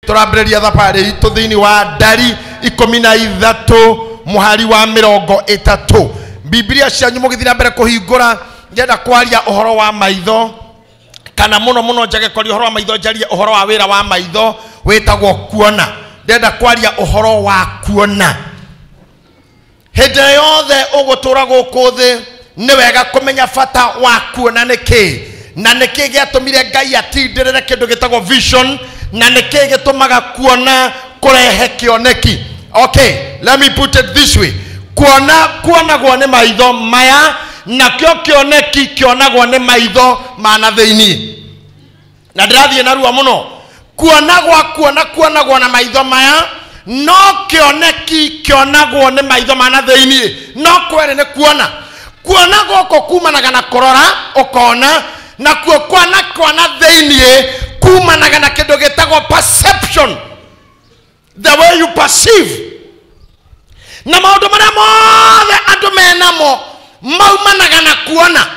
Turambĩrĩria thabarĩ itũ thĩinĩ wa Ndari 13 mũhari wa 30. Biblia cianyu mũgĩthiĩ na mbere kũhingũra ngenda kwaria ũhoro wa maitho kana mũno njage kwaria ũhoro wa maitho njarie ũhoro wa wĩra wa maitho wĩtagwo kuona. Ngenda kwaria ũhoro wa kuona. Hĩndĩ yothe ũgũtũra gũkũ thĩ nĩ wega kũmenya bata wa kuona nĩkĩ na nĩkĩ gĩatũmire Ngai atindĩrĩre kĩndũ gĩtagwo vision na nĩkĩ gĩtũmaga kuona kũrehe kĩoneki. Okay, let me put it this way. Kuonagwo nĩ maitho maya na kĩoneki kĩonagwo nĩ maitho mana thĩinĩ. Na ndĩrathiĩ narua mũno. Kuonagwo na maitho maya no kĩoneki kĩonagwo nĩ maitho mana thĩinĩ. No kwere nĩ kuona. Kuona gũkũ kumanaga na kũrora ũkona na kuona thĩinĩ kumanaga na kĩndũ gĩtagwo perception. The way you perceive. Na maũndũ marĩa mothe andũ menamo maumanaga na kuona.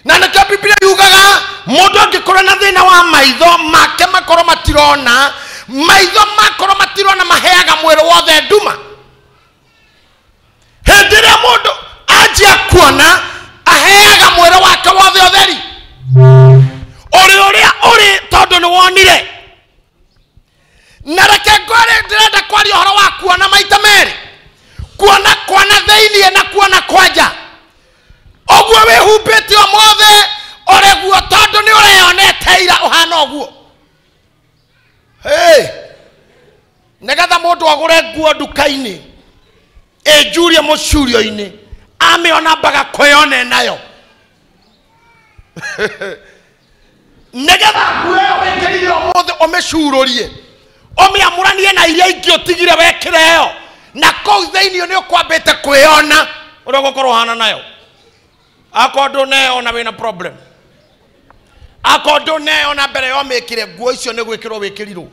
Na nĩkĩo Biblia yugaga mũndũ angĩkorwo na thĩna wa maitho make makorwo matirona, maitho makorwo matirona maheaga mwĩrĩ wothe nduma. Hĩndĩ ĩrĩa mũndũ anjia kuona aheaga mwĩrĩ wake wothe ũtheri. Ũrĩa tondũ nĩ wonire. Na reke ngore ndĩrenda kwaria ũhoro wa kuona maita merĩ. Kuona thĩinĩ na kuona kwanja. Ũguo wĩhumbĩte ũmothe ũrĩguo tondũ nĩ ũreyonete ira ũhana ũguo. Hey! Nĩgetha mũndũ agũre nguo nduka-inĩ ĩnjurie mũcurio-inĩ amĩona mbaga kwĩyone nayo. Nĩgetha nguo wĩkĩrire ũmothe ũmĩcurũrie ũmĩamũranie na iria ingĩ ũtigire wekĩre yo na kũu thĩinĩ nĩ ũkwambĩte kwĩyona ũrĩa ũgũkorwo hana nayo. Akorwo ndũneyona wĩna problem. Akorwo ndũneyona mbere yo mĩkĩre nguo icio nĩ gwĩkĩrwo wĩkĩrirwo.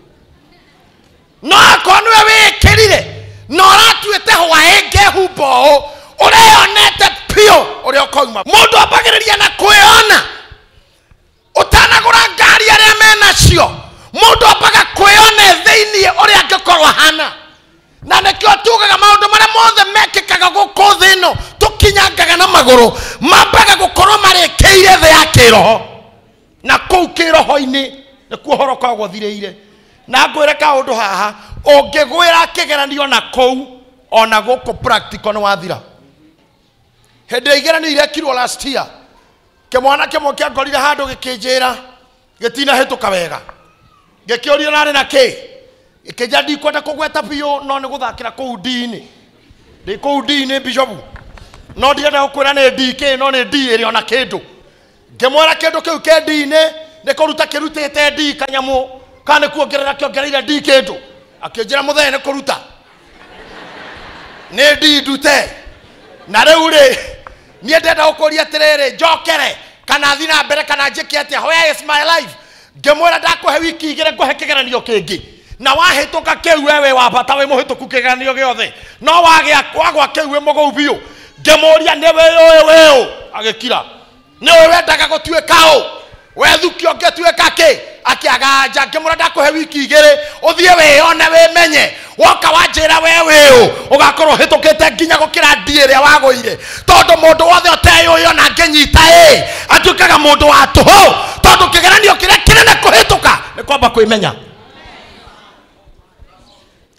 No akorwo nĩwe wĩkĩrire na ũratuĩte hwaĩ humba ũũ ũreyonete piũ ũrĩa ũkoima. Mũndũ ambagĩrĩria na kwĩyona ũtanagũra ngari arĩa menacio. Mũndũ ambaga kwĩyona thĩinĩ ũrĩa angĩkorwo hana. Na nĩkĩo tugaga maũndũ marĩa mothe mekĩkaga gũkũ thĩ ĩno tũkinyangaga na magũrũ mambaga gũkorwo marĩkĩire thĩ ya kĩroho. Na kũu kĩroho-inĩ nĩkuo ũhoro koragwo thirĩire. Na ngwĩre kaũndũ haha ũngĩgwĩra kĩgeranio na kũu ona gũkũ practical nĩ wathira. Hĩndĩ igeranio irekirwo last year kĩmwana kĩmwe kĩangorire handũ gĩkĩnjĩra gĩtinahĩtũka wega. Gĩkĩũrio narĩ na kĩ gĩkĩnja ndikwenda kũgweta biũ no nĩ gũthakĩra kũu D-inĩ. Ndĩ kũu D-inĩ Bishop no ndienda gũkwĩra nĩ DK no nĩ D ĩrĩ ona kĩndũ. Ngĩmwĩra kĩndũ kĩu kĩ D-inĩ nĩ kũruta kĩrutĩte D kanyamũ kana kuongerera kĩongereire D kĩndũ. Akĩnjĩra mũthee nĩ kũruta nĩ D ndute. Na rĩu rĩ niĩ ndenda gũkũria atĩrĩrĩ njokere kana thiĩ na mbere kana njĩke atĩa. Where is my life? Ngĩmwĩra ndakũhe wiki igĩrĩ ngũhe kĩgeranio kĩngĩ na wahĩtũka kĩu wewe wabata wĩ mũhĩtũku kĩgeranio gĩothe no wagwa kĩu wĩ mũgũu biũ. Ngĩmũria nĩ wĩũ agĩkira nĩ wendaga gũtuĩka ũ wethukio ũngĩtuĩka kĩ akĩaganja. Ngĩmwĩra ndakũhe wiki igĩrĩ ũthiĩ wĩyone wĩmenye woka wanjĩra wĩũ ũgakorwo hĩtũkĩte nginya gũkĩra D ĩrĩa wagũire. Tondũ mũndũ wothe ũteyũĩ na ngĩnyita atuĩkaga mũndũ wa tũhũ tondũ kĩgeranio kĩrĩa kĩnene kũhĩtũka nĩ kwamba kwĩmenya.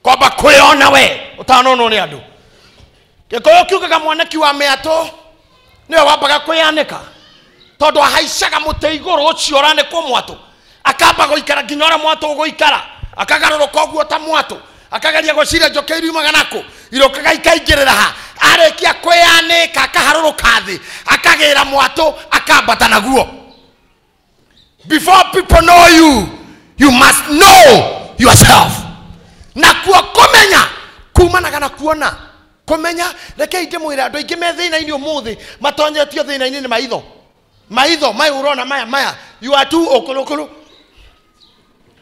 Kwamba kwĩyona we ũtanonwo nĩ andũ. Gĩkũyũ kiugaga mwanaki wa mĩatũ nĩwe wambaga kwĩyanĩka tondũ ahaicaga mũtĩ igũrũ ũcio ũranĩkwo mwatũ akamba gũikara nginya ũrĩa mwatũ ũgũikara akagarũrũka ũguo ta mwatũ akageria gwĩciria njũkĩ iriumaga nakũ irũkaga ikaingĩrĩra ha. Arĩkia kwĩyanĩka akaharũrũka thĩ akagĩra mwatũ akambata naguo. Before people know you, you must know yourself. Na kuo kũmenya kumanaga na kuona. Kũmenya reke ingĩmwĩra andũ aingĩ me thĩna-inĩ ũmũthĩ matonyetio thĩna-inĩ nĩ maitho. Maitho maya ũrona maya you are too ũkũrũkũrũ.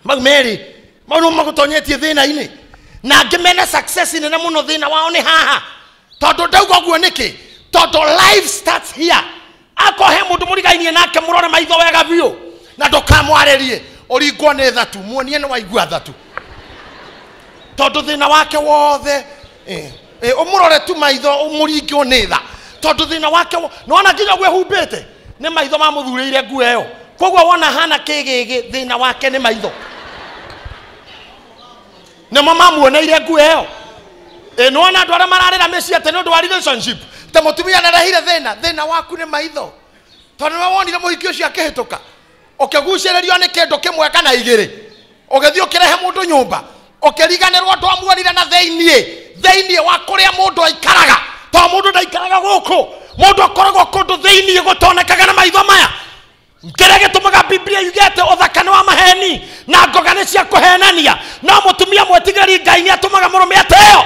Mau merĩ mau nĩ magũtonyetie thĩna-inĩ. Na angĩ mena success nene mũno thĩna wao nĩ haha. Tondũ ndauga ũguo nĩkĩ? Tondũ life starts here. Akohe mũndũ mũrigainie nake mũrore maitho wega biũ na ndũkamwarĩrie uringwo nĩ thatu muonie nĩ waigua thatu tondu thina wake wothe umurore tu maitho umuringwo nĩ tha tondu thina wake nona nginya gwe humbite nĩ maitho mamuthuurĩire nguo ĩyo koguo wona hana kĩgĩgĩ thina wake nĩ maitho nĩmo mamuoneire nguo ĩyo nona andũ arĩa mararĩra mĩciĩ atĩ nĩ ũndũ wa relationship ta mũtumia nĩarehire thina waku nĩ maitho tondu nĩ wonire mũhiki ũcio akĩhĩtũka ũkĩgucĩrĩrio nĩ kĩndũ kĩmwe kana igĩrĩ ũgĩthiĩ ũkĩrehe mũndũ nyũmba ũkĩriganĩrwo andũ amuonire na thĩinĩ wa kũrĩa mũndũ aikaraga tondũ mũndũ ndaikaraga gũkũ mũndũ akoragwo kũndũ thĩinĩ gũtonekaga na maitho maya kĩrĩa gĩtũmaga Biblia yuge atĩ ũthaka nĩ wa maheni na ngoga nĩ cia kũhenania no mũtumia mwĩtigĩri Ngai nĩ atũmaga mũrũme ateo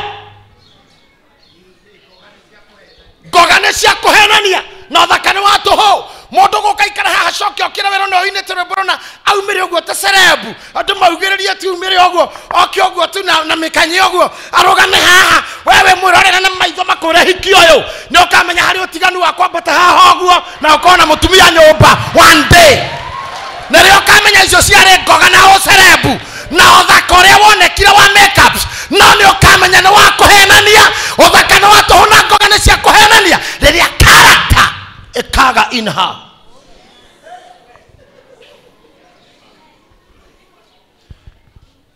ngoga nĩ cia kũhenania na ũthaka nĩ wa tũhũ mũndũ gũkaikara haha coke okĩra wĩra na oinĩte rwĩmbo na aumĩre ũguo ta cerebu andũ maugĩrĩrie tu umĩre ũguo oke ũguo tu na mĩkanye ũguo arũgame haha wewe mwĩrorera na maitho makũre hiki ũyũ nĩ ũkamenya harĩ ũtiganu wa kwambata haha ũguo na ũkona mũtumia nyũmba one day na rĩo ũkamenya icio ciarĩ ngoga na ũcerebu na ũthaka ũrĩa wonekire wa makeups no nĩ ũkamenya nĩ wa kũhenania ũthaka nĩ wa tũhũ na ngoga nĩ cia kũhenania rĩrĩa character ikaga in her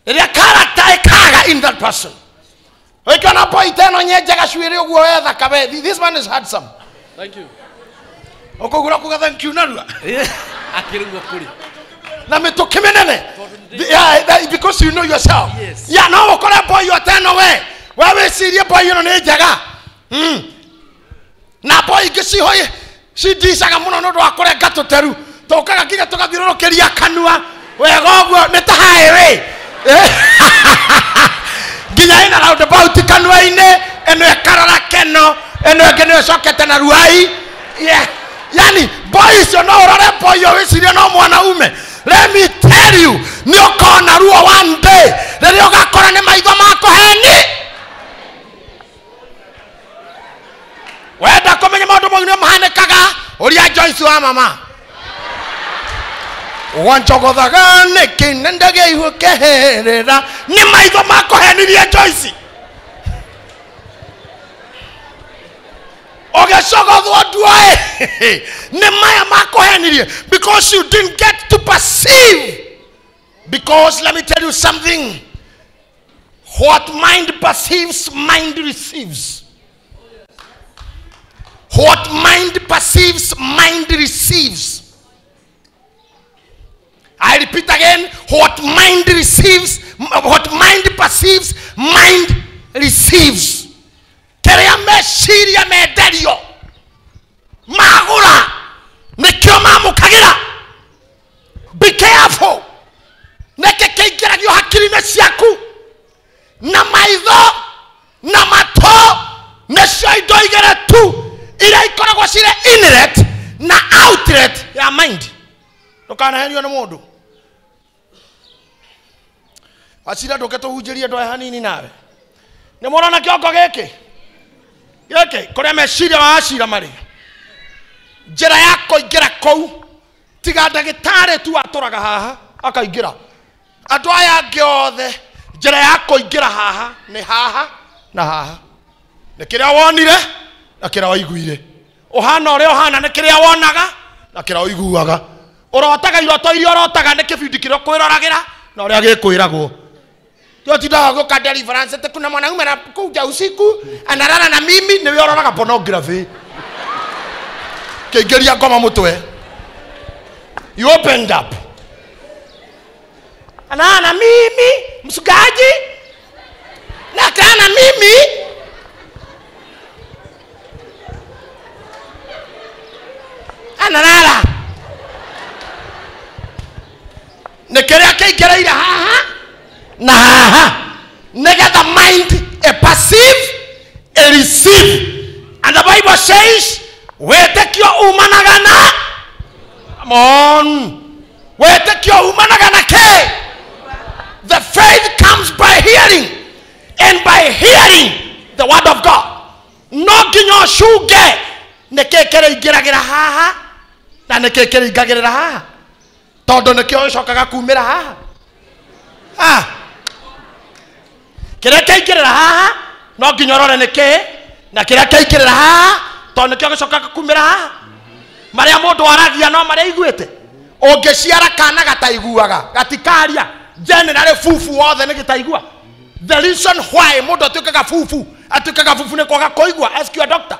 rĩrĩa character ikaga in that person wĩkana boy teno nyenjaga cuĩrĩ ũguo wethaka we this man is handsome Thank you. ũkũgũra kuga thank you narua Akĩrũgwo kũrĩ na mĩtũkĩ mĩnene because you know yourself Yes. ya no ũkore boy teno we wĩcirie boy ĩno nĩ njega na boy ingĩ cihoye cidicaga mũno nĩ ũndũ wa kũrenga tũteru tũkaga nginya tũgathiũrũrũkĩria kanua wega ũguo nĩ ta highway nginya ĩna roundabout kanua-inĩ ĩno ĩkarora keno ĩno ĩngĩ nĩ ĩcokete na ruai yani boy icio no ũrore boy ũyũ wĩcirie no mwanaume let me tell you nĩ ũkona ruo one day rĩrĩa ũgakora nĩ maitho makũheni wenda kũmenya maũndũ mau nĩ mahanĩkaga ũria Joyce wa mama wanjogothaga nĩkĩ nĩ ndagĩihu kĩhĩrĩra nĩ maitho makũhenirie Joyce ũgĩcogothwo nduoĩ nĩ maya makũhenirie because you didn't get to perceive because let me tell you something what mind perceives mind receives. What mind perceives, mind receives. I repeat again, what mind receives, what mind perceives, mind receives. Kerea meciria menderio magura nikio mamukagira. Be careful. Neke keingiragio hakiri-inĩ ciaku na maitho na mato nacio indo igere tu ira ikoragwo cire inlet na outlet ya mind ndũkanahenio nĩ mũndũ acira ndũketũhunjĩrie ndwae hanini nawe nĩ mũrona kĩongo gĩkĩ kũrĩa meciria wa acira marĩ njĩra ya kũingĩra kũu tiga ndagĩtarĩ tu atũraga haha akaingĩra andũ aya angĩ othe njĩra ya kũingĩra haha nĩ haha na haha nĩ kĩrĩa wonire na kĩrĩa waiguire ũhana ũrĩa ũhana nĩ kĩrĩa wonaga na kĩrĩa ũiguaga ũrotaga iroto iria ũrotaga nĩ kĩbindi kĩrĩa ũkwĩroragĩra na ũrĩa gĩkwĩragwo tiotindaga gũka deliverance ati kuna mwanaume anakuja usiku analala na mimi niwe ũroraga pornography kĩingĩria ngoma mũtwe you opened up ana mimi msugaji na kana mimi analala nekerea kĩingĩrĩire haha na haha negetha mind a perceive a receive and the Bible says wetekio umanaga na come on wetekio umanaga na ke the faith comes by hearing and by hearing the word of God no nginya ũcunge nĩkĩ kĩrĩingĩragĩra haha na nĩkĩ kĩrĩingagĩrĩra haha tondu nikio icokaga kumira haha kiria kiaingirira haha no nginya urore niki na kiria kiaingirira haha tondu nikio gicokaga kumira haha maria mundu aragia no maria iguite ungiciara kana gataiguaga gatikaria generally fufu wothe ni gitaigua. The reason why mundu atuikaga fufu ni kwaga kuigua. Ask your doctor.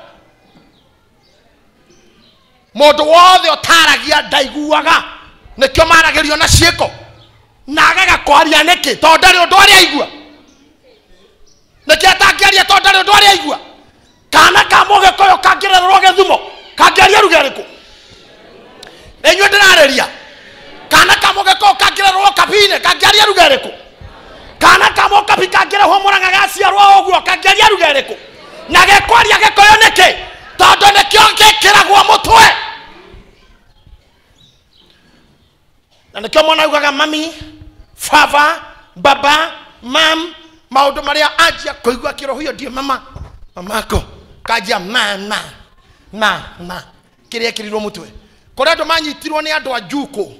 Mundu wothe utaragia ndaiguaga nikio maragerio na ciiko na agaga kwaria niki tondu ndari undu aria igua niki atangiaria tondu ndari undu aria igua. Kana ka Mugikuyu kangirerwo Githumo kangiaria ruga riku enyu ndirareria. Kana ka Mugikuyu kangirerwo Kabine kangiaria ruga riku. Kana ka Mukabi kangirerwo Murang'a gaciarwo uguo kangiaria ruga riku. Na gekwaria Gikuyu niki tondu nikio ngikiragwo mutwe. Na nikio mwana ugaga mami, father, baba, mam, maundu maria anjia kuigua kiroho hiyo ndio mamako kajia kiria kirirwo mutwe. Kuria andu manyitirwo ni andu ajuko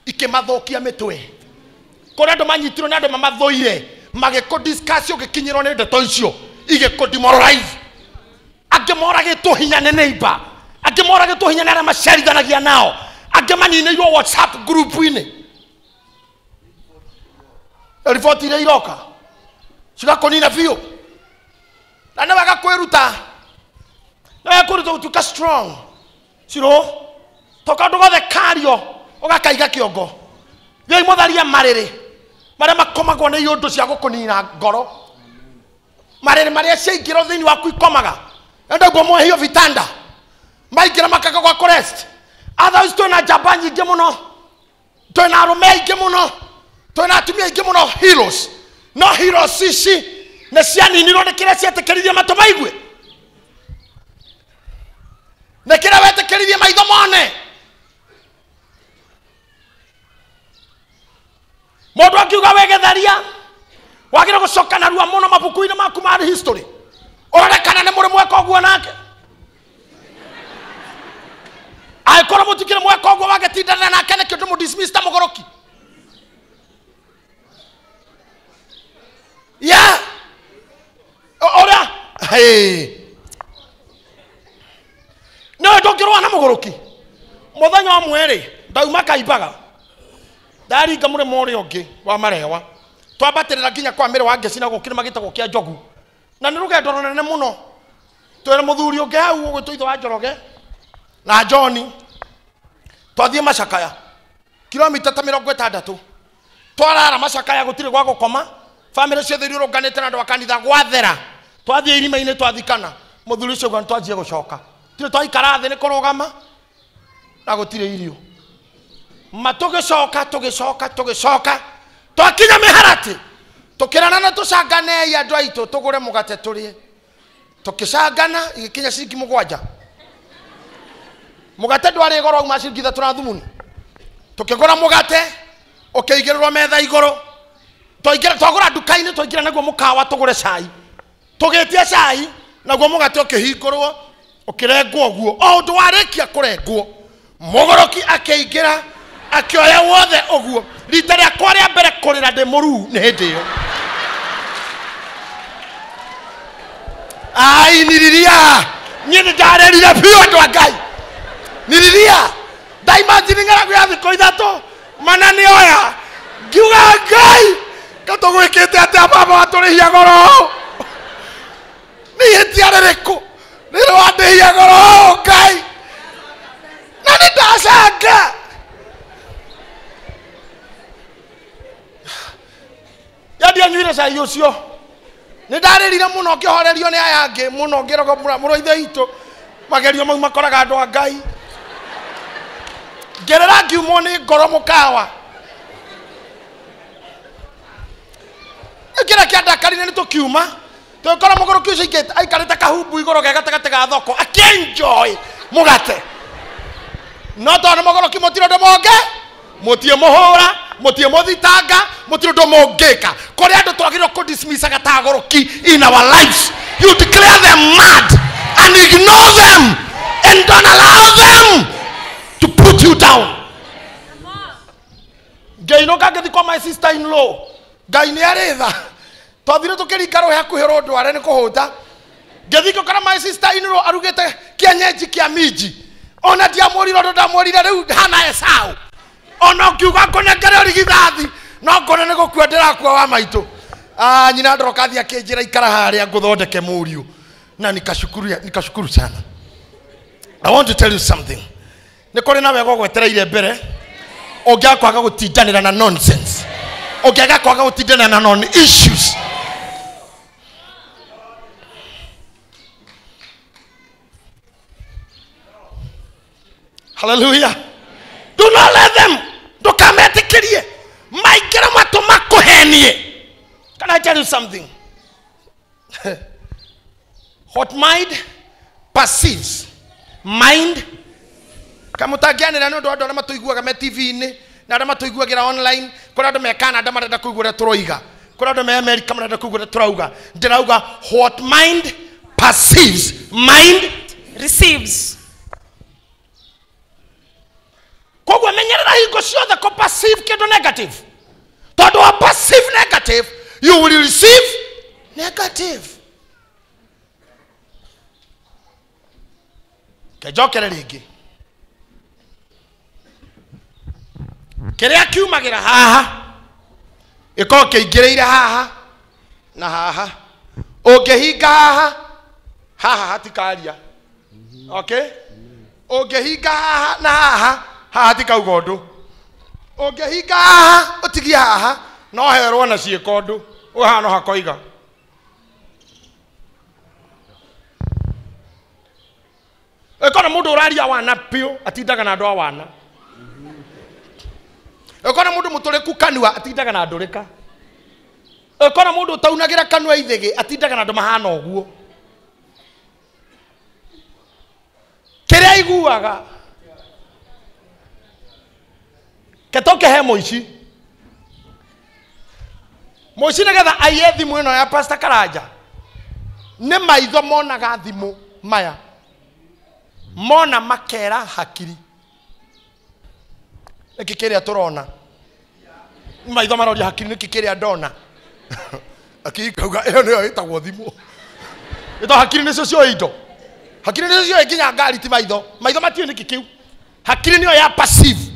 ikimathokia mitwe. Kuria andu manyitirwo ni andu mamathoire magiko discuss ugikinyirwo ni ndeto icio igikudemoralize. Angimoragitwo hinya ne neighbor, angimoragitwo hinya na macerithanagia nao, angimaninirwo WhatsApp group ini. Riboti ile iroka cigakonina biũ na nĩ wega kwĩruta, nĩ wega kwĩruta gũtuĩka strong. Ciro toka ndũgothe kario ũgakaiga kĩongo gĩi mũtharia marĩrĩ marĩa makomagwo nĩ iũndũ cia gũkũnina ngoro, marĩrĩ marĩa ciaingĩra thĩinĩ waku ikomaga enda guo mwehio vitanda maingĩra makaga gwa kurest. Others twĩna njamba nyingĩ mũno, twĩna arũme aingĩ mũno, twĩna atumia aingĩ mũno heroes. No heroes ici nĩ cianinirwo nĩ kĩrĩa cietĩkĩririe matũ maigue, nĩ kĩrĩa wetĩkĩririe maitho mone. Mũndũ akiuga wĩgĩtharia wagĩrĩirwo gũcoka narua mũno mabuku-inĩ maku ma history ũrore kana nĩ mũrĩ mweka ũguo nake. Angĩkorwo mũtikĩrĩ mweka ũguo wagĩtindana nake nĩkĩo ndĩmũdismiss ta mũgũrũki. Yeah. Ora. Hey. No ndongirwa na mũgũrũki. Mũthenya ũmwe rĩ ndauma kaimbaga. Ndaringa mũrĩmo ũrĩa ũngĩ wa marewa. Twambatĩrĩra nginya kwa mĩrĩ wa ngeci na gũkĩrĩ magĩtagwo kĩa njogu. Na nĩ rũgendo rũnene mũno. Twĩra mũthuri ũngĩ hau ũgwĩtwo ithe wa Njoroge na John. Twathiĩ Macakaya. Kilomita ta 60. Twarara Macakaya gũtirĩ gwa gũkoma. Family ciothe irũnganĩte na andũ a kanitha gwathera. Twathiĩ irima-inĩ twathikana. Mũthuri ũcio gwan twanjie gũcoka. Tire twaikara thĩ nĩ kũrũgama na gũtirĩ irio. Tũgĩcoka twakinya mĩharatĩ tũkĩrana na tũcangane andũ aitũ tũgũre mũgate tũrĩe. Tũkĩcangana igĩkinya ciringi 7. Mũgate ndwarĩ goro uma ciringi 3 na thumuni. Tũkĩgũra mũgate ũkĩigĩrĩrwo metha igũrũ. Twagũra nduka-inĩ twaingĩra naguo mũkawa tũgũre cai. Tũgĩtia cai naguo mũgate ũkĩhingũrwo ũkĩrengwo ũguo. O ũndũ warĩkia kũrengwo mũgũrũki akĩingĩra akĩoya wothe ũguo. Rita rĩakwa rĩa mbere kũrĩra ndĩ mũruu nĩ hĩndĩ ĩyo. Ai niriria niĩ nĩndarerire biũ andũ a Ngai. Niriria ndaimagine ng'aragu ya thikũ 3 mana nĩoya ngiuga Ngai katũgwĩkĩte atĩa baba watũrĩhia goro. Nĩ hĩtia rĩrĩkũ rĩrĩ wandĩhia goro Ngai na nĩndacanga. Yandia nyuire cai ũcio nĩndarĩrire mũno ngĩhorerio nĩ aya angĩ mũno ngĩrogomora mũrũ ithe witũ magerio mau makoraga andũ a Ngai. Ngerera ngiumwo nĩ ngoro mũkawa. Kĩrĩa kĩandakarire nĩ tũkiuma tũgĩkora mũgũrũki ũcio aikarĩte kahumbu igũrũ ge gatagatĩ ga thoko akĩenjoy mũgate. No tondũ nĩ mũgũrũki mũtirĩ ũndũ mũngĩ mũtiĩ mũhũra mũtiĩ mũthitanga mũtirĩ ũndũ mũngĩka. Kũrĩ andũ twagĩrĩirwo kũdismissaga ta agũrũki in our lives. You declare them mad and ignore them and don't allow them to put you down. ngĩinũka ngĩthi kwa my sister in law Ngai nĩ arĩ tha twathire tũkĩringa rũĩ hakuhĩ rũndware nĩ kũhũta ngĩthi ngĩkora my sister in law arugĩte kĩenyenji kĩa minji ona ndiamũrire ũndũ ndamwĩrire rĩu hana Esau ona ũkiuga kũnengere ũrigithathi no ngone nĩ gũkua ndĩrakua wa maitũ nyina ndorokathi akĩnjĩra ikara harĩa ngũthondeke mũriũ na nikashukuru sana. I want to tell you something. Nĩ kũrĩ na wega ũgwetereire mbere ũngĩaga kwaga gũtindanĩra na nonsense ũngĩaga kwaga gũtindanĩra na non issues. Hallelujah. Do not let them ndũkametĩkĩrie maingĩre matũ makũhenie. Can I tell you something? What mind perceives, mind kama utagianira no ndo arĩa matũiguaga me TV-inĩ na arĩa matũiguagĩra online kũrĩa andũ me Canada marenda kũigua ũrĩa tũroiga kũrĩa andũ me America marenda kũigua ũrĩa tũrauga ndĩrauga what mind perceives, mind receives. Koguo menyerera hingo ciothe kũ perceive kĩndũ negative tondũ wa perceive negative you will receive negative. Kejokere rĩngĩ kĩrĩa kiumagĩra haha gĩkorwo kĩingĩrĩire haha na haha ũngĩhinga haha hatikaria okay ũngĩhinga haha na haha hatikauga ũndũ ũngĩhinga haha ũtigie haha no herwo na ciĩko ũndũ ũhano hakoiga ekona mũndũ ũraria wana piũ atindaga na andũ a wana ekona mũndũ mũtũrĩku kanua atindaga na ndũrĩka ekona mũndũ ũtaunagĩra kanua ithĩgĩ atindaga na andũ mahana ũguo kĩrĩa iguaga ketoke he mũici nĩgetha aiye thimũ ĩno ya Pastor Karanja nĩ maitho monaga thimũ maya mona makera hakiri nĩkĩ kĩrĩa tũrona maitho maroria hakiri nĩkĩ kĩrĩa ndona akikauga ĩyo nĩyo ĩtagwo thimũ ĩto hakiri nĩcio cio indo hakiri nĩcio cio nginya ngari ti maitho matiũ nĩkĩ kĩu hakiri nĩyo ya passive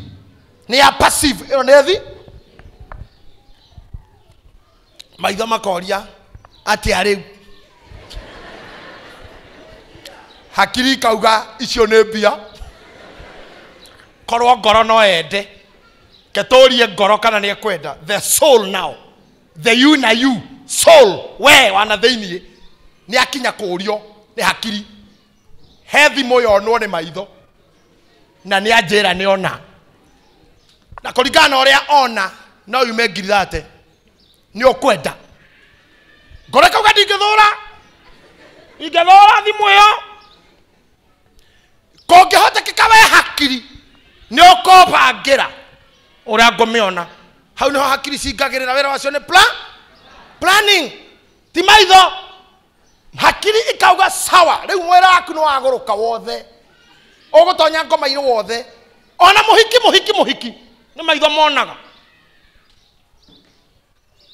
nĩ ya passive ĩyo nĩ thi maitho makoria atĩa rĩu hakiri kauga icio nĩ mbia korwo ngoro no ende ketũrie ngoro kana nĩ ekwenda the soul now the you na you soul we wana thĩinĩ nĩ akinya kũrio nĩ hakiri he thimũ yonwo nĩ maitho na nĩ anjĩra nĩ ona na kũringana na ũrĩa ona no yume ngirithate nĩ ũkwenda ngoro kauga ingĩthũra thimũ ĩyo kũngĩhotekeka we hakiri nĩ ũkũbangĩra ũrĩa ngũmĩona hau nĩho hakiri cingagĩrĩra wĩra wacio nĩ planning ti maitho hakiri ikauga sawa rĩu mwĩra waku nĩ wagũrũka wothe ũgũtonya ngoma-inĩ wothe ona mũhiki nĩ maitho monaga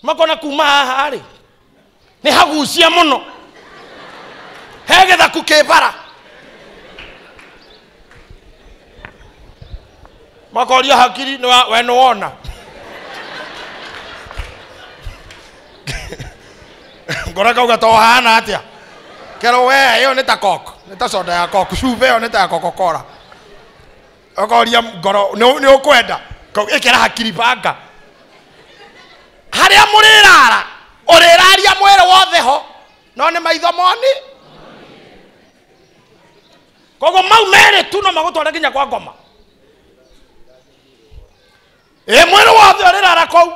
makona kuma haha rĩ nĩ hagucia mũno he gĩthaku kĩbara makoria hakiri we nĩwona ngora kauga to hana atĩa kero we ĩyo nĩ ta coke nĩ ta soda ya coke cuba ĩyo nĩ ta ya Coca-Cola okoria ngoro nĩ ũkwenda ĩkĩra hakiri banga harĩa mũrĩrara ũrĩraria mwĩrĩ wothe ho no nĩ maitho moni koguo mau merĩ tu no magũtware nginya kwa ngoma mwĩrĩ wothe ũrĩrara kũu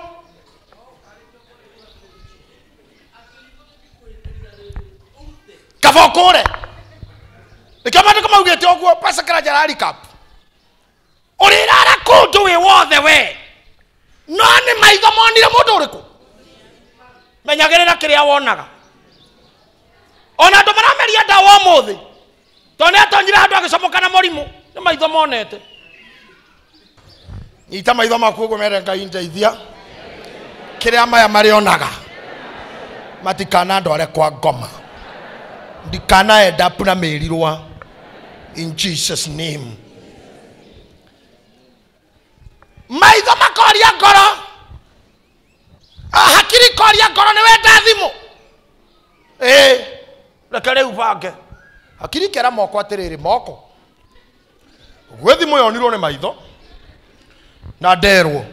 kaba ũkũre nĩkĩo maandĩko maugĩte ũguo Pastor Karanja araricap ũrĩrara kũndũ wĩ wothe we no nĩ maitho monire mũndũ ũrĩkũ menyagĩrĩra kĩrĩa wonaga ona andũ marameria ndawa ũmũthĩ tondũ nĩ atonyire handũ agĩcomoka na mũrimũ nĩ maitho monete ita maitho makuo mere Ngai ndeithia kiria maya marionaga matikana ndware kwa ngoma ndikana enda puna merirwa in Jesus name. Maitho makoria ngoro hakiri koria ngoro ni wenda thimu rekere ubange hakiri kera moko atiriri moko gwe thimu yonirwo ni maitho na nderwo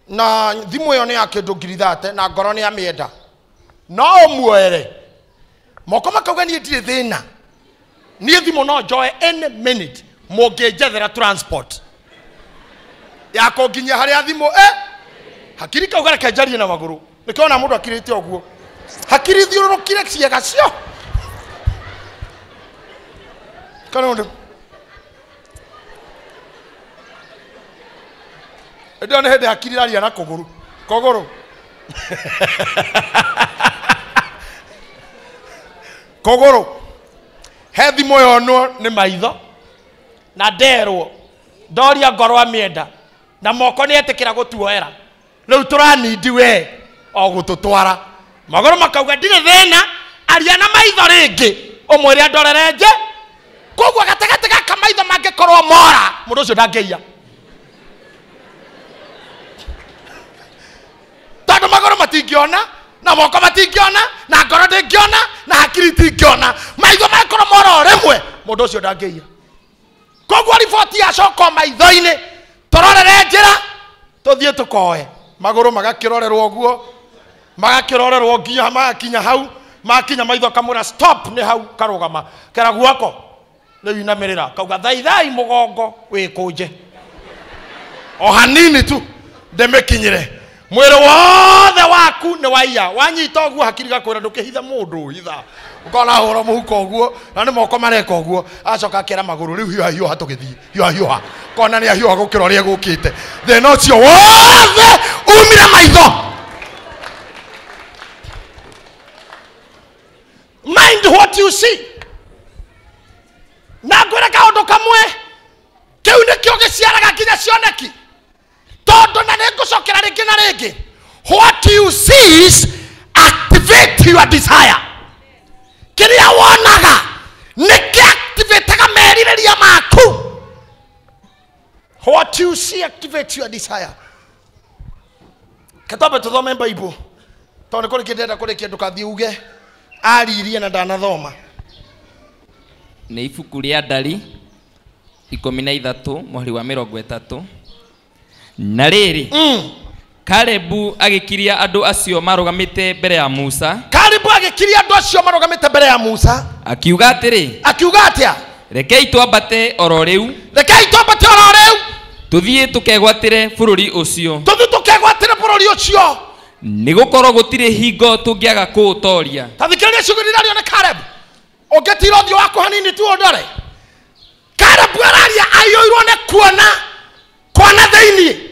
na thimu yo ni ya kindu ngirithate na ngoro ni amienda no muere moko makauga ni ndire thina ni thimu no joy any minute mungejethera transport yako nginya haria thimu hakiri kauga reke njarie na maguru nikiona mundu akirite oguo hakiri thiururukire ciega cio kana ndo ndio ne hede hakiri aria na kogoro kogoro hethi moyo no ni maitho na nderwo ndoria ngoro amienda na moko ni etikira gutuoera riu turanindi we o gututwara magoro makauga ndire thina aria na maitho ringi umwire andorerenje kogwa gatagati ga kamaitho mangikorwo mora mundu ucio ndangeia tando magoro matingiona na moko matingiona na ngoro ndingiona na hakiri tingiona maitho makorwo mora remwe mundu ucio ndangeia kogwa riboti ya coko maitho-ini tororere njira tuthie tukoe magoro magakirorerwo oguo magakirorerwo nginya magakinya hau makinya maitho kamura stop ni hau karugama kera guoko riu inamirira kauga thaithai mugongo wikunje o hanini tu ndemekinyire mwiri wothe waku ni waiya wanyita oguo hakiri gakwira ndukihitha mundu hitha ukona horo muhuko oguo na ni moko mareka oguo acoka akira maguru riu hiyo hatugithii hiyo kona ni hiyo gukira uria gukite thina ucio wothe umire maitho. Mind what you see. Na ngwira kaundu kamwe kiu nikio giciaraga kinya cioneki tondu na ningucokera ringi na ringi what you see is activate your desire. Kiria wonaga nikiactivateaga meririria maku. What you see activate your desire. Katabe tuthome Bible tondu kuri kindenda kuri kindu kathi uge aririe na ndanathoma ni ibuku ria Ndari 13 mweri wa 30 na riri Kalebu agikiria andu acio marugamite mbere ya Musa. Kalebu agikiria andu acio marugamite mbere ya Musa akiuga atia rekei twambate oro riu tuthie tukegwatire bururi ucio nigukorwo gutire hingo tungiaga kuutoria. Tathikiriria cugurira rio ne Kalebu ongetira thio wako hanini tu ondore. Kalebu araria ayoirwo ne kuona theini.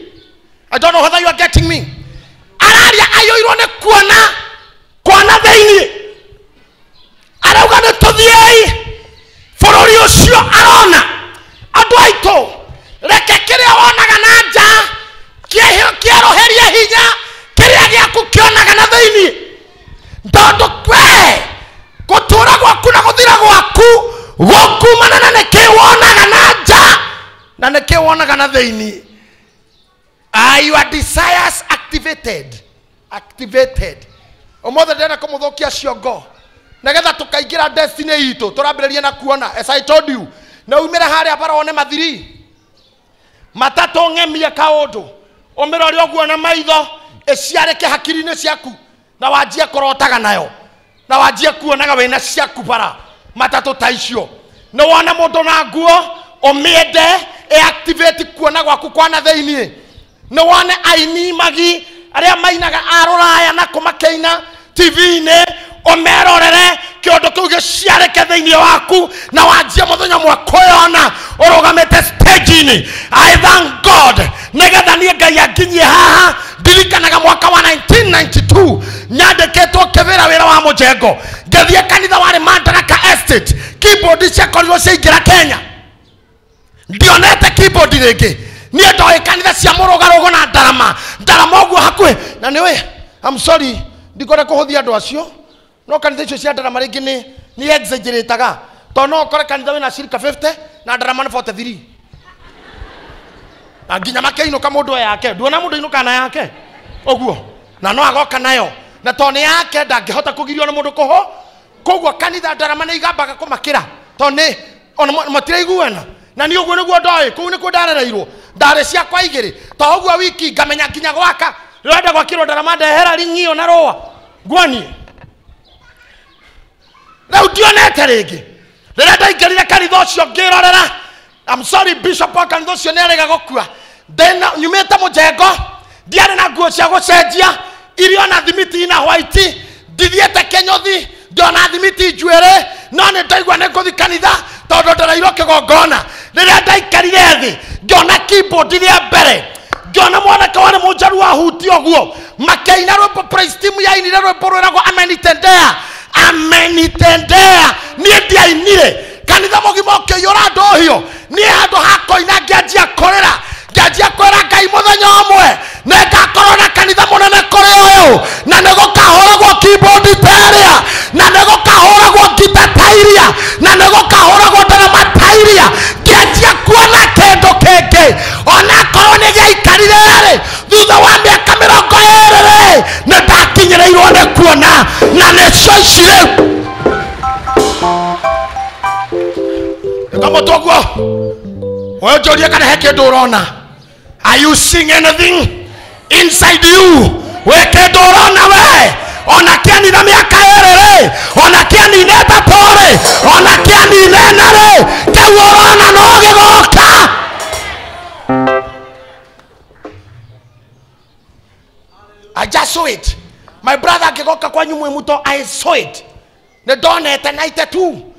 I don't know whether you are getting me. Araria ayoirwo ne kuona theini. Arauga ne tuthiei bururi ucio arona andu aitu reke kiria wonaga na nja kieroherie hinya kiria giaku kionaga na theini ndondo kwe gutura gwaku na guthira gwaku gukumana na nikiwonaga na nja na nikiwonaga na theini. Are your desires activated? Omothe ndena kumuthokia ciongo negetha tukaingira destiny itu turambireria na kuona as I told you na umire haria barone mathiri matatu ngemia kaundu umirori oguo na maitho eciareke hakiri-ini ciaku na wanjie korotaga nayo na wanjie kuonaga wina ciaku bara matatu ta icio no wona mundu na nguo umiende activate kuona gwaku kwana theini no wone aini magi aria mainaga aruraya na kumakeina TV-ini umerorere kiondu kiu giciareke theini waku na wanjie muthenya mwakoyona urugamite stage-ini. I thank God negetha nie Ngai anginyie haha ndirikanaga mwaka wa 1992 nyandiketwo kivira wira wa mujengo ngethie kanitha wari Madaraka Estate keyboard cia korirwo ciaingira Kenya ndionete keyboard ringi nie ndoe kanitha cia murugarugo na ndarama oguo hakwe na niwe I'm sorry ndikore kuhuthia andu acio no kanitha icio cia ndarama ringi ni exagerataga to no kore kanitha wina cirika 50 na ndarama ni 43 nginya makeinuka mundu yake nduona mundu inuka na yake oguo na no agoka nayo na to ni yake ndangihota kugirio na mundu kuho koguo kanitha ndarama ni igambaga kumakira to ni ona matiraiguana na ni uguo niguo ndoi kuu ni kundarereirwo ndare ciakwa igiri to uguo wiki ngamenya nginya gwaka rwenda gwakirwo ndarama ndehera ring'io na roa ngwani rĩu ndionete rĩngĩ rĩrĩa ndaingĩrire kanitha ũcio ngĩrorera I'm sorry bishop wa kanitha ũcio nĩarega gũkua nyumĩte mũjengo ndiarĩ na nguo cia gũcenjia irio na thimiti na white ndithiĩte Kĩnyũthi ndiona thimiti njuĩrĩ no nĩ ndaigua nĩ ngũthi kanitha tondũ ndĩrairwo kĩgongona rĩrĩa ndaikarire thĩ ndiona keyboard rĩa mbere ndiona mwanake warĩ mũnjaru wahuti ũguo makĩina rwĩmbo praise team yainire rwĩmbo rwĩragwo amenitendea niĩ ndiainire kanitha mũgima ũkĩiyũra andũ ũhiũ niĩ handũ ha kũina ngĩanjia kũrĩra Ngai mũthenya ũmwe nĩngakorwo na kanitha mũnene kũrĩ ũyũ na nĩgũkahũragwo keyboard tairia na nĩgũkahũragwo ngita tairia na nĩgũkahũragwo ndarama tairia ngĩanjia kuona kĩndũ kĩngĩ onakorwo nĩgĩaikarire rĩ thutha wa mĩaka 20 rĩ nĩndakinyĩrĩirwo nĩ kuona na nĩcio ici rĩu ĩkamũtũguo wewe njũrie kana he kĩndũ ũrona. Are you seeing anything inside you? Weke dorona we. Ona kiani na miaka erere. Ona kiani neta tore. Ona kiani nenare. Keworona no gegoka. I just saw it. My brother gegoka kwa nyumwe muto. I saw it. Ne done ete naite tu.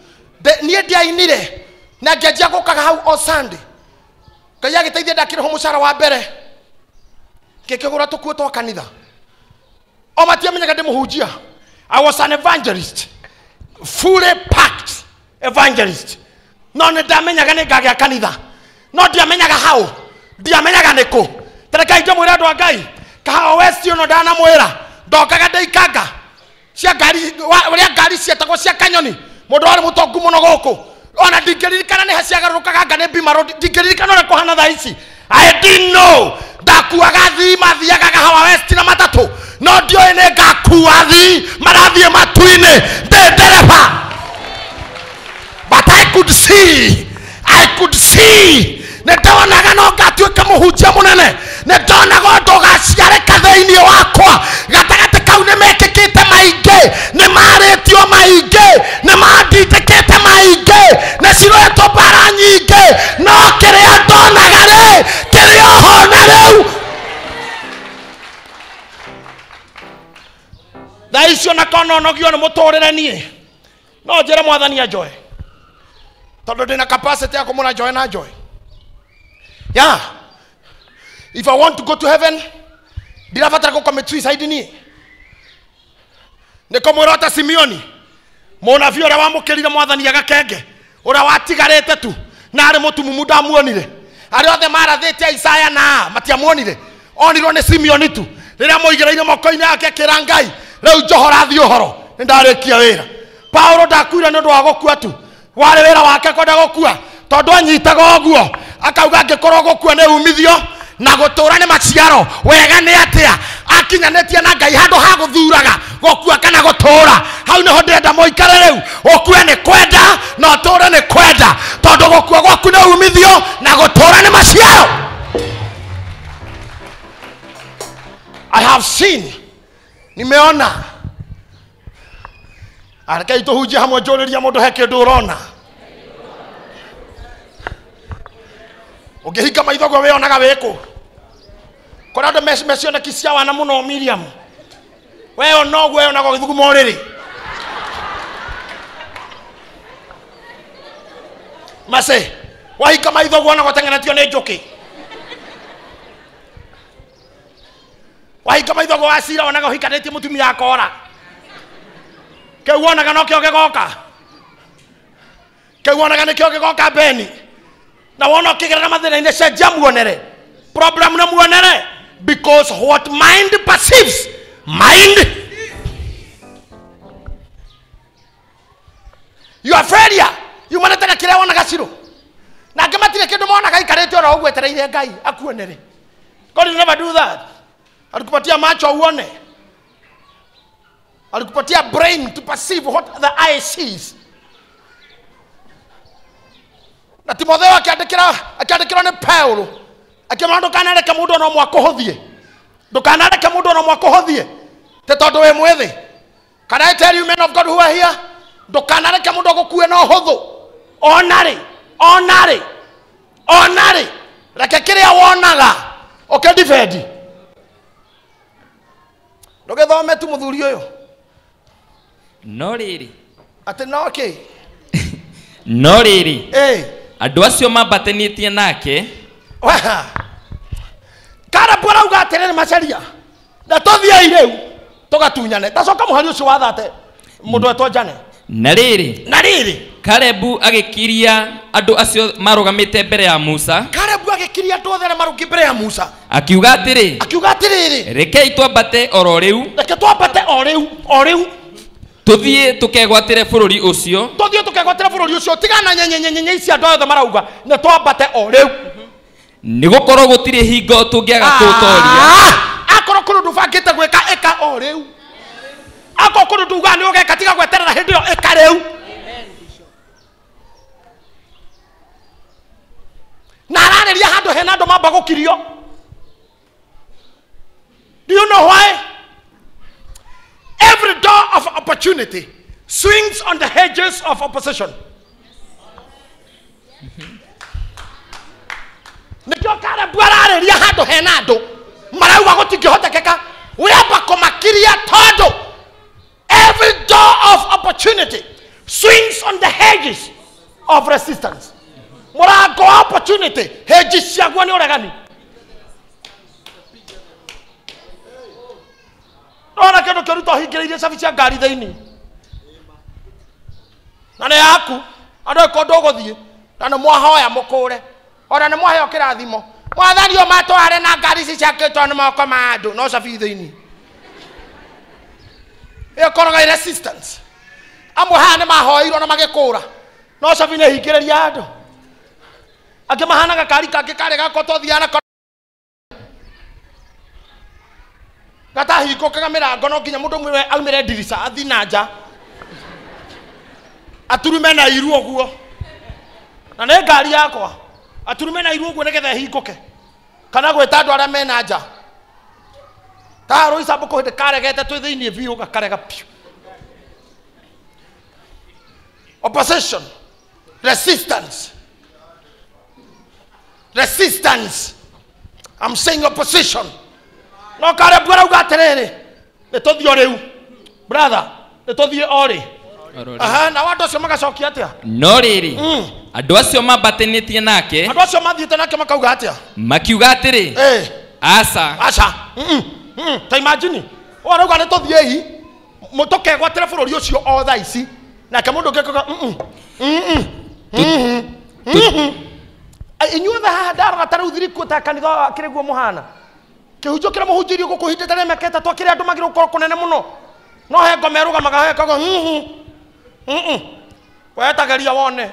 Nie dia inire. Na gejia gokaga hau on Sunday. Kaya giteithia ndakiriho mucara wa mbere ngikigura tukuo twa kanitha o matiamenyaga ndi muhunjia. I was an evangelist, fully packed evangelist. No ndamenyaga ni ngagĩa kanitha no ndiamenyaga hau ndiamenyaga nĩkũ tereka inge mwĩra andũ a Ngai kahawa west no ndana mwĩra ndokaga ndeikanga cia ngari cietagwo cia Kanyoni mũndũ warĩ mũtongu mũno gũkũ ona ndingĩririkana nĩ haciagarũrũkaga ngane Bimaro ndingĩririkana ũrĩa kũhana thaa ici. I didn't know ndakuaga thii mathiaga kahawa west na matatũ no ndioĩ nĩ ngakua thii marathiĩ matu-inĩ ndĩ ndereba. But I could see nĩ ndonaga no ngatuĩka mũhunjia mũnene nĩ ndonaga ũndũ ũgaciarĩka thĩinĩ wakwa gatagatĩ kau nĩ mekĩkĩte maingĩ nĩ marĩtio maingĩ nĩ mandindĩkĩte maingĩ nĩ ciroetwo mbara nyingĩ no kĩrĩa ndonaga rĩ kĩrĩ oho na rĩu thaa icio na kononogio nĩ mũtũrĩre niĩ no njĩre mwathani anjoe tondũ ndĩna capacity ya kũmũra njoe na njoe. Yeah, if I want to go to heaven ndirabatara gũcommit suicide niĩ nĩkũmwĩra ota Simeoni mũnabii ũrĩa wamũkĩrire mwathani agakenge ũrĩa watigarĩte tu na arĩ mũtumumu ndamuonire arĩa othe marathĩte Isaya na matiamuonire onirwo nĩ Simeoni tu rĩrĩa moigĩrĩire moko-inĩ yake akĩra Ngai rĩu njohora thiĩ ũhoro nĩndarĩkia wĩra. Paulo ndakuire nĩ ũndũ wa gũkua tu warĩ wĩra wake kwenda gũkua tondũ anyitaga ũguo akauga angĩkorwo gũkua nĩ umithio na gũtũra nĩ maciaro wega nĩ atĩa akinyanĩtie na Ngai handũ ha gũthuraga gũkua kana gũtũra hau nĩho ndĩrenda mũikare rĩu ũkue nĩ kwenda na ũtũre nĩ kwenda tondũ gũkua gwaku nĩ umithio na gũtũra nĩ maciaro. I have seen, nimeona areke tũhunjie hamwe njũrĩria mũndũ he kĩndũ ũrona. Ũngĩhinga maitho gwe wĩonaga wĩkũ kũrĩa andũ mecioneki cia wana mũno Miriam we ona ũguo wĩonaga gĩthuguma ũrĩrĩ mase wahinga maitho gwe onagwo tengenetio nĩ njũkĩ wahinga maitho gwe wacira onaga ũhikanĩtie mũtumia akora kĩu wonaga no kĩo gĩgoka kĩu wonaga nĩkĩo gĩgoka Beni na wona ũkĩgerera mathĩna-inĩ cenjia muonere problem na muonere because what mind perceives mind you are failure you manataka kile wana gaciro na ngamatire kindu mona gai karete ora ugwetereire ngai akuonere. God will never do that. Alikupatia macho uone, alikupatia brain to perceive what the eye sees. Na Timotheo akiandikira ni Paulo akimwambia ndukanareke mundu no mwakuhuthie, ndukanareke mundu no mwakuhuthie te tondu we mwithi. Can I tell you men of God who are here, ndukanareke mundu gukue no huthu onari reke kiria wonaga ukidifendi ndugithome tu muthuri uyu no riri ati no ki no riri andu acio mambatanitie nake kara bora uga atiriri macaria na tuthiei riu tugatunyane tacoka muhari ucio wathate mundu etwo Jane na riri Kalebu agikiria andu acio marugamite mbere ya Musa. Kalebu agikiria andu othe marugi mbere ya Musa akiuga atiriri rekei twambate oro riu tuthie tukegwatire bururi ucio tigana nyenyenyenye ici andu othe marauga ne twambate o riu nigukorwo gutire hingo tungiaga kutoria akoro kuru ndubangite gwika eka o riu akoro kuru nduga ni ugeka tiga gweterera hindi yo eka riu na arareria handu hena andu mamba gukirio. Do you know why? Every door of opportunity swings on the hedges of opposition. Nikyo kare bwarare ria handu hena andu marauga gutingihotekeka uramba kumakiria tondu every door of opportunity swings on the hedges of resistance. Murango opportunity hedges ciaguo ni uregani. Ona kendo keruto hingiririe cabi cia ngari thiini na ne yaku andu ko ndoguthie na ne mwahoya mukure ora ne mwaheo kirathimo mwathani o matware na ngari ici ciakitwo ni moko ma andu no cabi thiini ikoroga resistance amwe haha ni mahoirwo na magikura no cabi ne hingiriria andu ake mahana gakari kake kare gako tothiana gata hiko kaga mirango no kinya mundu mwe aumire dirisa athina nja aturume na iru oguo na ne ngari yakwa aturume na iru oguo negetha hikoke kana gweta andu aria mena nja taro isabu ko hinde karegete twi thiini biu gakarega piu. Opposition, resistance. I'm saying opposition. No kare bwara uga atiriri ne tuthio riu brother ne tuthie ori na watu acio magacokia atia no riri andu acio mambatanitie nake andu acio mathiite nake makauga atia makiuga atiri aca ta imagine warauga ne tuthie hi mutukegwatire bururi ucio o tha ici nake mundu ngekuga inyuothe haha ndaraga ta riu thirikuta kanitha kiriguo muhana kihujo kira muhunjirio gukuhindite ne meketa twakire andu magiro gukoro kunene muno no he ngome rugamaga he kago wetageria wone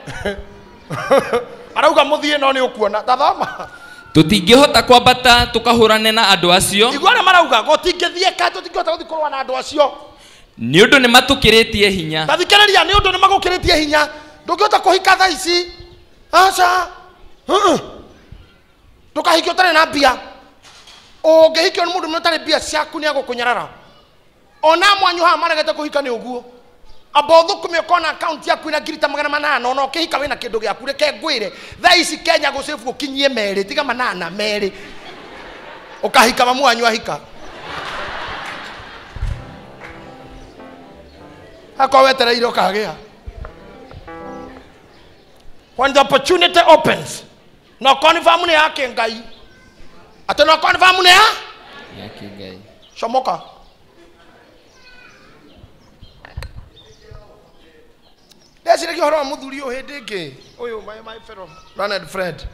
arauga muthie no ni ukuona tathoma tutingihota kwambata tukahurane na andu acio igwara marauga gutingithie ka tutingihota guthikorwa na andu acio ni undu ni matukiritie hinya tathikiriria ni undu ni magukiritie hinya ndungihota kuhika tha ici aca ndukahikio tare na mbia ungihikio ni mundu mutare mbia ciaku ni agukunyarara ona mwanyu ha maregete kuhika ni uguo abothu kumekona account yaku ina ngiri ta 800 ona ukihika wina kindu giaku reke ngwire tha ici Kenya gusefu ukinyie meri tiga 800 meri ukahika mamwanyu ahika hako wetereire ukagia. When the opportunity opens, no confirm ni yake ngai. Ate no confirm ni yake ngai. Shomoka. Desire ki horo muthuri o hedege. Oyo my fellow Ronald Fred.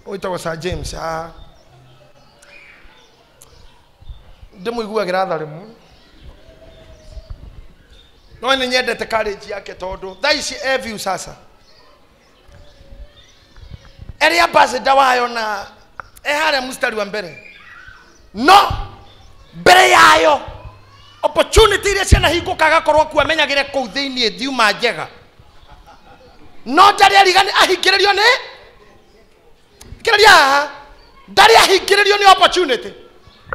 Oyo Sir James ndimuiguagira tharimu no ni nyendete courage yake tondu thaici view sasa area ambassador wayo na hare mustari wa mbere no mbere yayo opportunity iria ciana hingukaga korwo ku amenyagire kuu thiini thiuma njega no ndari arigani ahingiririo ni kiraria ndari ahingiririo ni opportunity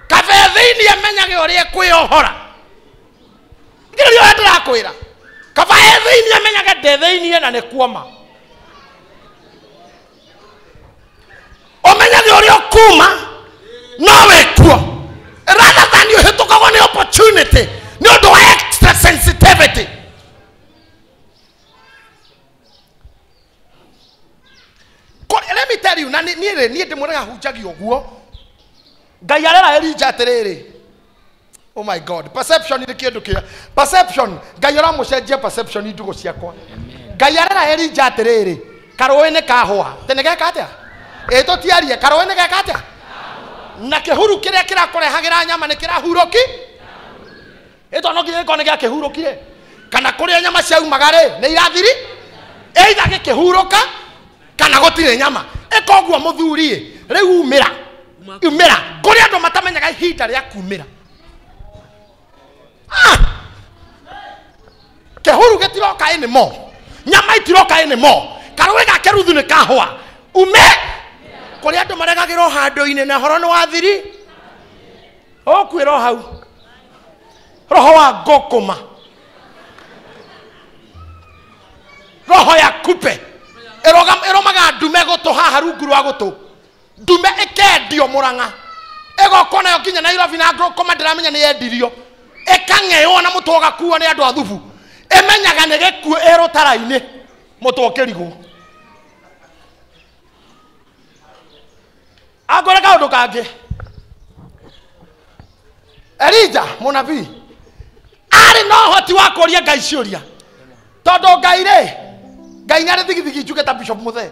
kabe thiini amenyage uria kwiohora kirario ndirakwira kabe thiini amenyage ndethiini na ni kuoma omenyage uria kuma no wekuo rather than you hit to opportunity no do extra sensitivity let me tell you na ni ndimurega hunjagi oguo Ngai arera Elijah atiriri oh my God perception ni kindu kia perception Ngai ara mucenjia perception ndugo ciakwa Ngai arera Elijah atiriri karoe ne kahwa tenege katia eto tiarie karoe ne katia na kihuru kiria kirakurehagira nyama ni kirahuroki eto no ngiye kone gya kihurokire kana kuria nyama ciaumagare ni irathiri either gikihuroka kana gutire nyama ekoguo muthuri riu umira kuria ndo matamenyaga ihinda ria kumira kihuru gitiroka ene mo nyama itiroka ene mo karoe ga keruthu ni kahwa ume kuria ndo maregagiro handu-ini na horo ni wathiri okwiro hau roho wa ngokoma roho ya kupe eromaga ndume gutu haha rungu rwa gutu ndume ikendio Murang'a egokona yo kinya Nairobi na ngokoma ndiramenya ni yendirio ekang'eyo na mutu gakuo ni andu athubu emenyaga ni gikuo erutara-ini mutu okirigo agora kaundu kangi Elijah munabii ari no hoti wa kuria Ngai ciuria tondu Ngai ri Ngai nyari thigithigi njuge ta Bishop Muthe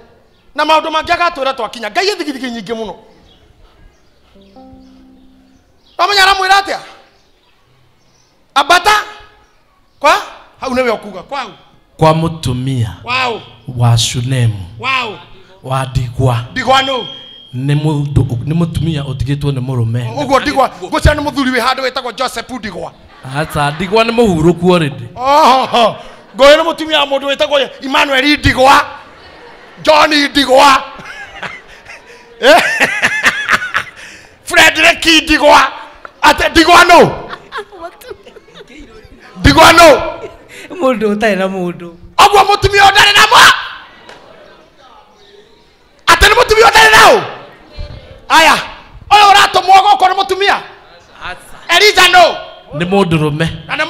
na maundu mangi agatwira twakinya Ngai thigithigi nyingi muno amenya na mwira atia abata kwa hau newe okuga kwa mutumia wow wa Shunemu wow wa Ndigwa no ni mutumia utigitwo ni murume uguo Ndigwa gucia ni muthuri wi handu wetagwo Joseph Ndigwa ata Ndigwa ni muhuruku already ngoye ni mutumia mundu wetagwo Emmanuel Ndigwa John Ndigwa Frederick Ndigwa ate Ndigwa no Ndigwa no mundu utai na mundu oguo mutumia ndari na mo ate ni mutumia ndari nao aya oyo uratumwo goko ni mutumia Elijah no ni mundurume na ni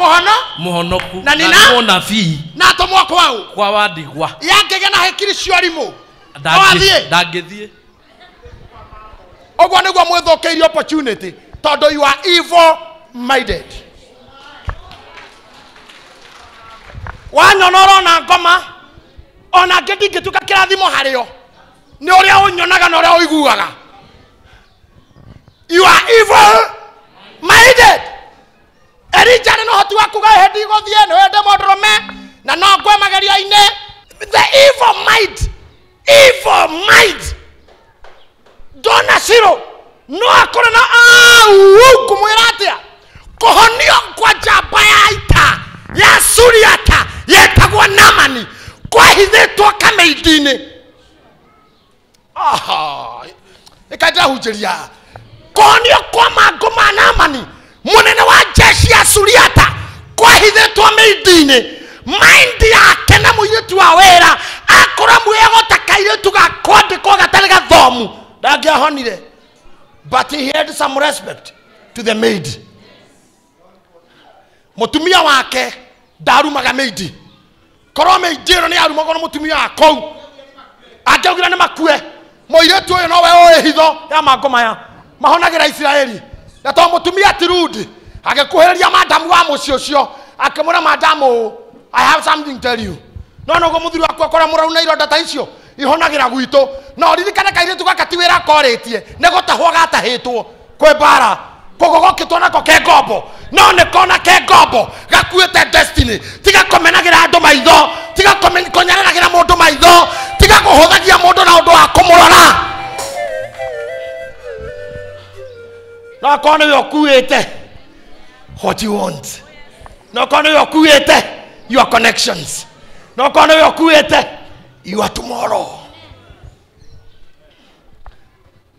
muhonoku na ni munabii na atumwo kwao kwa wa Ndigwa yangege na hekiri ciorimo ndangithie oguo niguo mwithukeirie opportunity tondu you are evil minded wanyonora na ngoma ona ngithingituka kirathimo hario ni uria unyonaga na uria uiguaga you are evil minded Elijah no hoti wa kuga hendi gothie no ende mundurume na no ngwe magerio-ine the evil mind dona siro no akora na kumwira atia kuhonio kwa jamba ya ita ya Suriata yetagwo Namani kwahithitwo kameidini ikaja hujiria kuhonio kwa magoma Namani munene wa jeshi ya Suriata kwahithitwo meidini mind yake na muyitu wa wera akora mwego takairetu gakwandikwo gatari gathomu ndagiahonire but he had some respect to the maid mutumia wake darumaga maid korwo maid ino ni arumago na mutumia akou angeugira ni makue moiretu uyu no we oe hitho ya magoma ya mahonagira Israeli na to mutumia tirudi agikuhiriria madamu wa mucio cio akimura madamu I have something to tell you no go muthuri wakwa kora murau na ironda ta icio ihonagira gwito no ririkana kaire tugakatiwira koretie nego tahwa gatahitwo kwe bara kogogokitwo nako ke ngombo no ne kona ke ngombo gakuite destiny tiga komenagira andu maitho tiga konyaragira mundu maitho tiga kuhuthagia mundu na undu wa kumurora no kona yo kuite what you want no kona yo kuite your connections no kona yo kuite your tomorrow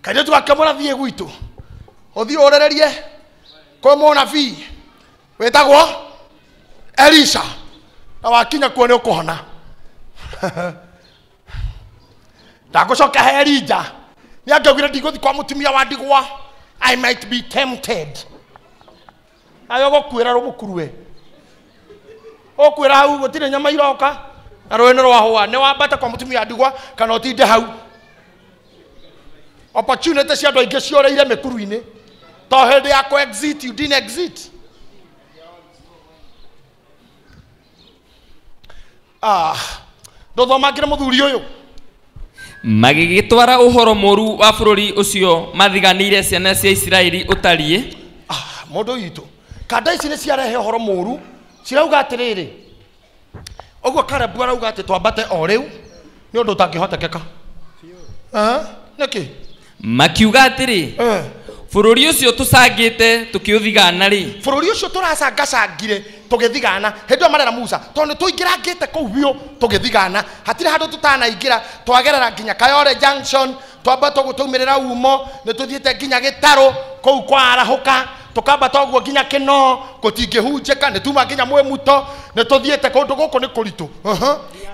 kaje tuakamura thie gwitu othi orererie kwa munabii wetagwo Elisha na wakinya kuo ni ukuhona ndagucoka he Elija ni angegwire ndiguthi kwa mutumia wa ndigwa I might be tempted ayo gokwira rumukurwe okwira hau gutire nyama iroka na rwene rwa hwa ne wambata kwa mutumia wa ndigwa kana otinde hau opportunity cia andu aingi cioreire mikuruini to hindi ya ku exit you didn't exit ndothomangire muthuri uyu magigitwara uhoro moru wa bururi ucio mathiganire ciana cia Israeli utarie mundu yitu kanda ici ni ciarehe uhoro moru cirauga atiriri ogwo Kalebu arauga ati twambate o riu ni undu utangihotekeka niki makiuga atiri bururi ucio tucangite tukiuthigana ri bururi ucio turacangacangire tugithigana hindu marera Musa tondu tuingirangite kou bio tugithigana hatire handu tutanaingira twagerera nginya Kayole Junction twamba tugutumirira umo ni tuthiete nginya Gitaro kou kwa arahuka tukamba togwo nginya Kino gutingihunjika ni tuma nginya Mwemuto ni tuthiete kundu guku ni kuritu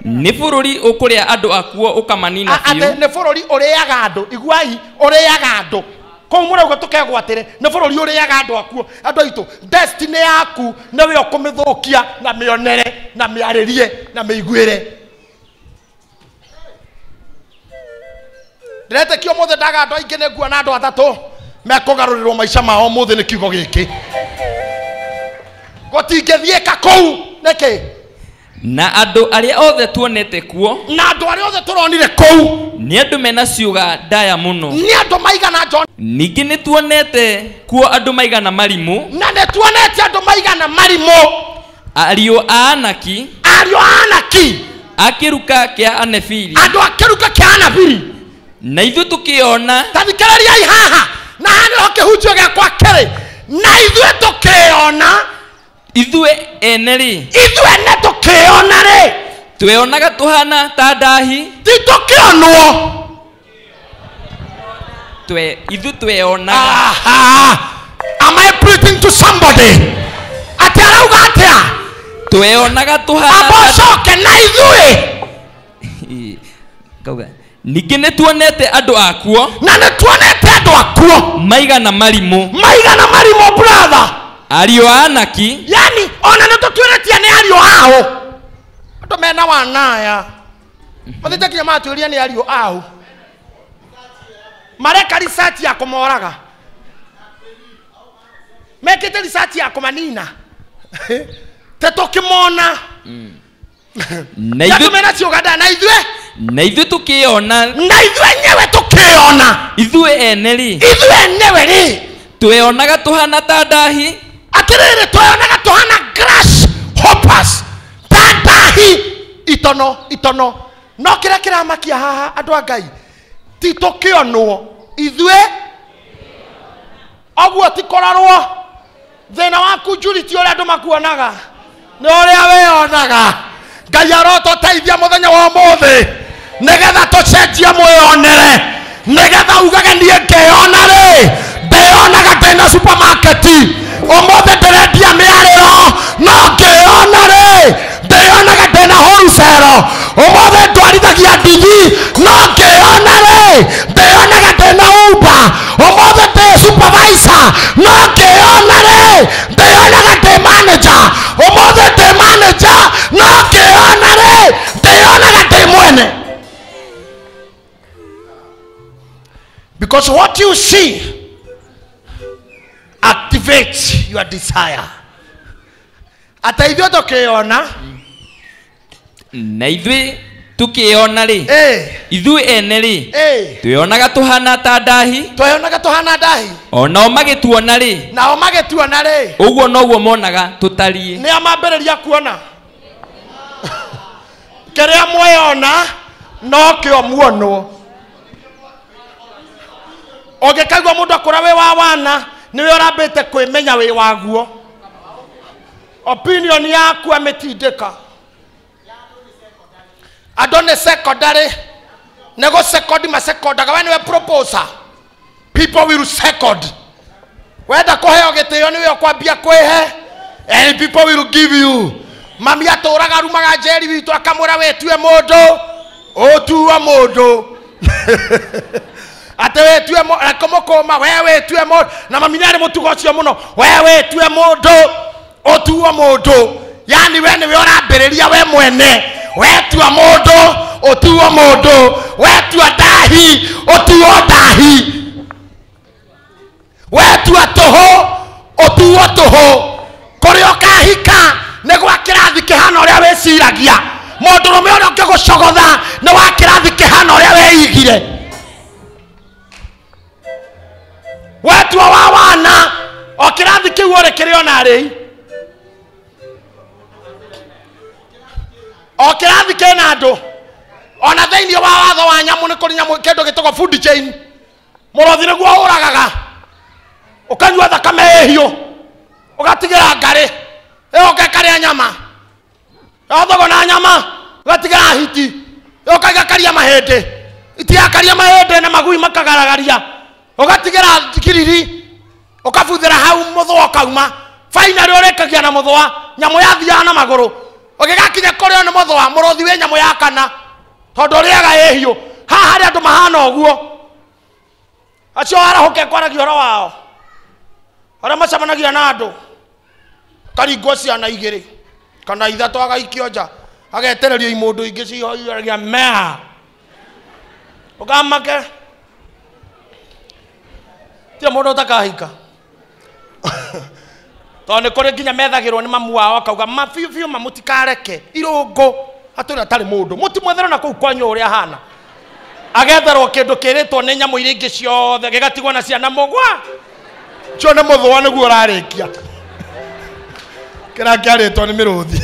ni bururi ukuria andu akuo ukamanina fiu ate ni bururi uriaga andu iguai uriaga andu ko murauga tukegwatire ni bururi uriaga andu akuo andu aitu destiny yaku niwe ukumithũkia na mionere na miaririe na miiguire ndete kio mothe ndaga andu aingi ne nguona andu atatu mekugarurirwo maica mao mothe ni kiugo giki gotingithieka kou niki na andu aria othe tuonete kuo na andu aria othe turonire kou ni andu mena ciuga ndaya muno ni andu maigana John ningi ni tuonete kuo andu maigana marimu na ne tuonete andu maigana marimu ario anaki akiruka kia anefili andu akiruka kia anefili na ithu tukiona tathikariria haha na hani hokihunjio giakwa kiri na ithuĩ tukiona ithue ene tukiona ri tweonaga tuhana ta ndahi ti tukionwo ithu tweonaga am I preaching to somebody ati arauga atia tweonaga tuhana abocoke na ithuĩ kauga ningi ni tuonete andu akuo na ni tuonete andu akuo maigana marimu brother ario anaki yani ona ni tutwiretie ni ario ao andu mena wanaya mathite kinya matuiria ni ario ao mareka research ya kumoraga mekite research ya kumanina te tukimona na ithu mena ciuganda na ithu tukiona na ithu enyewe tukiona ithu eneri tweonaga tuhana ta ndahi atiriri tweonaga tuhana grass hoppers ta ndahi itono no kira kiramakia haha andu a Ngai ti tukionwo ithu ogwo ti korarwo thina waku njuriti uria andu makuonaga ni uria weonaga Ngai arototeithia muthenya wa muthi nigetha tucenjie mwionere nigetha ugage nie ngeona ri ndeonaga ndina supermarket umuthi ndirendia miariro no ngeona ri ndeonaga ndina wholesale umuthi ndwarithagia ndigi no ngeona ri ndeonaga ndina Uber umuthi ndi supervisor no ngeona ri ndeonaga ndi manager umuthi ndi manager no ngeona ri ndeonaga ndi mwene. Because what you see activates your desire. Ata ithio tukiona na ithui tukiona ri ithu ene ri tuyonaga tuhana ta ndahi onao magituona ri uguo noguo monaga tutarie ni amambĩrĩria kuona kĩrĩa mweyona no kĩo muonwo ũngĩkaigua mũndũ akũra wĩ wa wana nĩwe ũrambĩte kwĩmenya wĩ waguo opinion yaku ametindĩka andũ nĩ secondary nego second masekondaga we nĩwe proposer people will second wenda kũheo gĩtĩo nĩwe ũkwambia kwĩhe and people will give you mami atũraga arumaga njeri witũ akamwĩra wĩtue mũndũ ũtuo mũndũ ate wĩtue mũkũma we wĩtue mũndũ na mami nĩarĩ mũtugo ũcio mũno we wĩtue mũndũ ũtuo mũndũ yani we nĩwe ũrambĩrĩria we mwene wetua mũndũ ũtuo mũndũ wetua ndahi ũtuo ndahi wetua tũhũ ũtuo tũhũ kũrĩa ũkahika nĩ gwa kĩrathi kĩhana ũrĩa wĩciragia mũndũrũme ũrĩa ũngĩgũcogotha nĩ wa kĩrathi kĩhana ũrĩa weigire wetua wa wana o kĩrathi kĩu ũrĩ kĩrĩ ona rĩ o kĩrathi kĩna andũ ona thĩinĩ wa watho wa nyamũ nĩ kũrĩ nyamũ kĩndũ gĩtagwo food chain mũrothi nĩguo ũragaga ũkanyua thakame ĩhiũ ũgatigĩra ngarĩ ĩyo ũgekarĩa nyama thogona nyama ũgatigĩra hiti ũkagakaria mahĩndĩ itiakaria mahĩndĩ na magui makagaragaria ũgatigĩra kiriri ũkabuthĩra hau mũthũa ũkauma finally ũrĩkagia na mũthũa nyamũ yathiaga na magũrũ ũgĩgakinya kũrĩo nĩ mũthũa mũrothi wĩ nyamũ ya kana tondũ ũrĩaga ĩhiũ haha harĩ andũ mahana ũguo acio arahũke kwaragia ũhoro wao arĩa macemanagia na andũ karingwo ciana igĩrĩ kana ithatũ agaikio nja agetererio imũndũ ingĩ cihoiragia meha ũkamake tie mũndũ ũtakahika tondũ nĩ kũrĩ nginya methagĩrwo nĩ mamu wao akauga mabiũ mamũtikareke irũngũ atũrĩa atarĩ mũndũ mũtimwetherwo na kũu kwanyu ũrĩa ahana agetherwo kĩndũ kĩrĩtwo nĩ nyamũ iria ingĩ ciothe gĩgatigwo na ciana mũgwa cio nĩ mũthũa nĩguo ũrarĩkia kĩrĩa kĩarĩtwo nĩ mĩrũthi